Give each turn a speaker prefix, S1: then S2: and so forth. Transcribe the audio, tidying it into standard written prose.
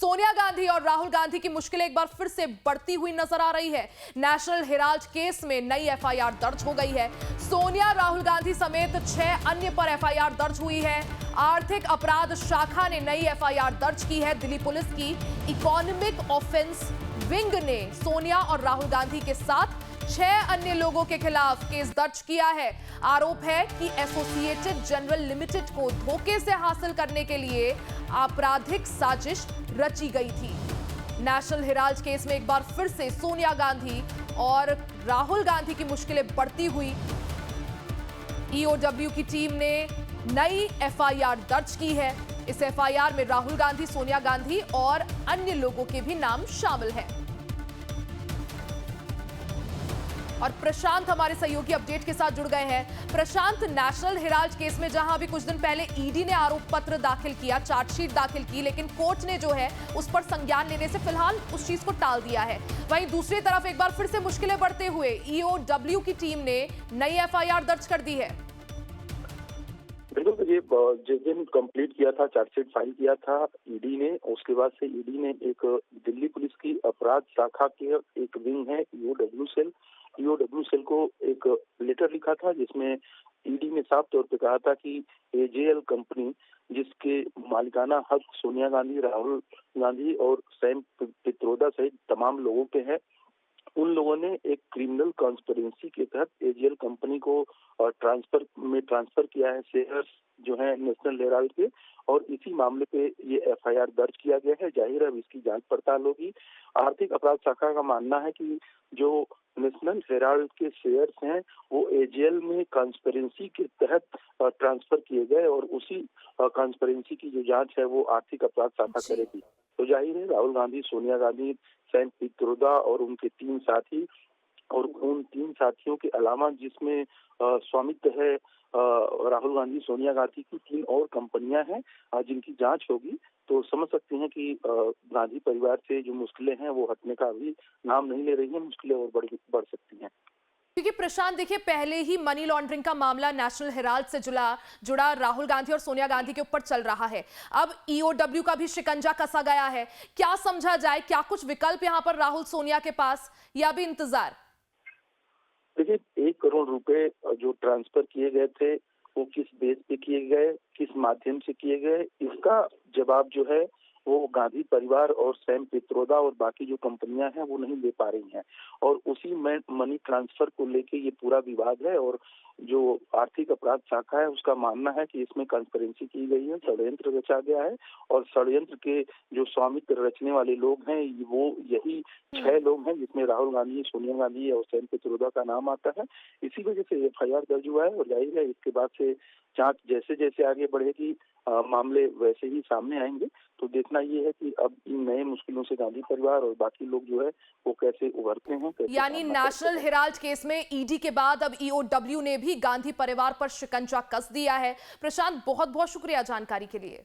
S1: सोनिया गांधी और राहुल गांधी की मुश्किलें एक बार फिर से बढ़ती हुई नजर आ रही है। नेशनल हेराल्ड केस में नई एफआईआर दर्ज हो गई है। सोनिया, राहुल गांधी समेत 6 अन्य पर एफआईआर दर्ज हुई है। आर्थिक अपराध शाखा ने नई एफआईआर दर्ज की है। दिल्ली पुलिस की इकोनॉमिक ऑफेंस विंग ने सोनिया और राहुल गांधी के साथ 6 अन्य लोगों के खिलाफ केस दर्ज किया है। आरोप है कि एसोसिएटेड जनरल लिमिटेड को धोखे से हासिल करने के लिए आपराधिक साजिश रची गई थी। नेशनल हेराल्ड केस में एक बार फिर से सोनिया गांधी और राहुल गांधी की मुश्किलें बढ़ती हुई। ईओडब्ल्यू की टीम ने नई एफआईआर दर्ज की है। इस एफआईआर में राहुल गांधी, सोनिया गांधी और अन्य लोगों के भी नाम शामिल हैं। और प्रशांत हमारे सहयोगी अपडेट के साथ जुड़ गए हैं। प्रशांत, नेशनल हेराल्ड केस में जहां अभी कुछ दिन पहले ईडी ने आरोप पत्र दाखिल किया, चार्जशीट दाखिल की, लेकिन कोर्ट ने जो है उस पर संज्ञान लेने से फिलहाल उस चीज को टाल दिया है। वहीं दूसरी तरफ एक बार फिर से मुश्किलें बढ़ते हुए ईओडब्ल्यू की टीम ने नई एफआईआर दर्ज कर दी है।
S2: बिल्कुल, ये जिस दिन कंप्लीट किया था, चार्जशीट फाइल किया था ईडी ने, उसके बाद से ईडी ने एक दिल्ली पुलिस की अपराध शाखा के एक विंग है ईओडब्ल्यू सेल को एक लेटर लिखा था, जिसमें ईडी ने साफ तौर पे कहा था कि एजेएल कंपनी, जिसके मालिकाना हक सोनिया गांधी, राहुल गांधी और सैम पित्रोदा सहित तमाम लोगों के हैं, उन लोगों ने एक क्रिमिनल कॉन्स्पिरेसी के तहत एजेएल कंपनी को ट्रांसफर किया है शेयर्स जो है नेशनल हेराल्ड के, और इसी मामले पे ये एफआईआर दर्ज किया गया है। जाहिर है अब इसकी जांच पड़ताल होगी। आर्थिक अपराध शाखा का मानना है कि जो नेशनल हेराल्ड के शेयर्स हैं वो एजेएल में कॉन्स्पिरेसी के तहत ट्रांसफर किए गए, और उसी कॉन्स्पिरेसी की जो जांच है वो आर्थिक अपराध शाखा करेगी। तो जाहिर है राहुल गांधी, सोनिया गांधी, सैम पित्रोदा और उनके 3 साथी, और उन 3 साथियों के अलावा जिसमें स्वामित्व है राहुल गांधी, सोनिया गांधी की 3 और कंपनियां हैं जिनकी जांच होगी, तो समझ सकते हैं कि गांधी परिवार से जो मुश्किलें हैं वो हटने का अभी नाम नहीं ले रही हैं। मुश्किलें और बढ़ सकती हैं,
S1: क्योंकि प्रशांत देखिए, पहले ही मनी लॉन्ड्रिंग का मामला नेशनल हेराल्ड से जुड़ा राहुल गांधी और सोनिया गांधी के ऊपर चल रहा है। अब ईओडब्ल्यू का भी शिकंजा कसा गया है। क्या समझा जाए, क्या कुछ विकल्प यहां पर राहुल सोनिया के पास, या भी इंतजार?
S2: देखिए, 1 करोड़ रुपए जो ट्रांसफर किए गए थे वो किस बेस पे किए गए, किस माध्यम से किए गए, इसका जवाब जो है वो गांधी परिवार और सैम पित्रोदा और बाकी जो कंपनियां हैं वो नहीं दे पा रही हैं, और उसी में मनी ट्रांसफर को लेके ये पूरा विवाद है। और जो आर्थिक अपराध शाखा है उसका मानना है कि इसमें कॉन्स्पिरेसी की गई है, षड्यंत्र रचा गया है, और षड्यंत्र के जो स्वामित्व रचने वाले लोग हैं वो यही 6 लोग हैं, जिसमें राहुल गांधी, सोनिया गांधी और सैम पित्रोदा का नाम आता है। इसी वजह से एफआईआर दर्ज हुआ है, और जाहिर है इसके बाद से जांच जैसे जैसे आगे बढ़ेगी मामले वैसे ही सामने आएंगे। तो देखना ये है कि अब इन नए मुश्किलों से गांधी परिवार और बाकी लोग जो है वो कैसे उभरते हैं।
S1: यानी नेशनल हेराल्ड केस में ईडी के बाद अब ईओडब्ल्यू ने भी गांधी परिवार पर शिकंजा कस दिया है। प्रशांत, बहुत बहुत शुक्रिया जानकारी के लिए।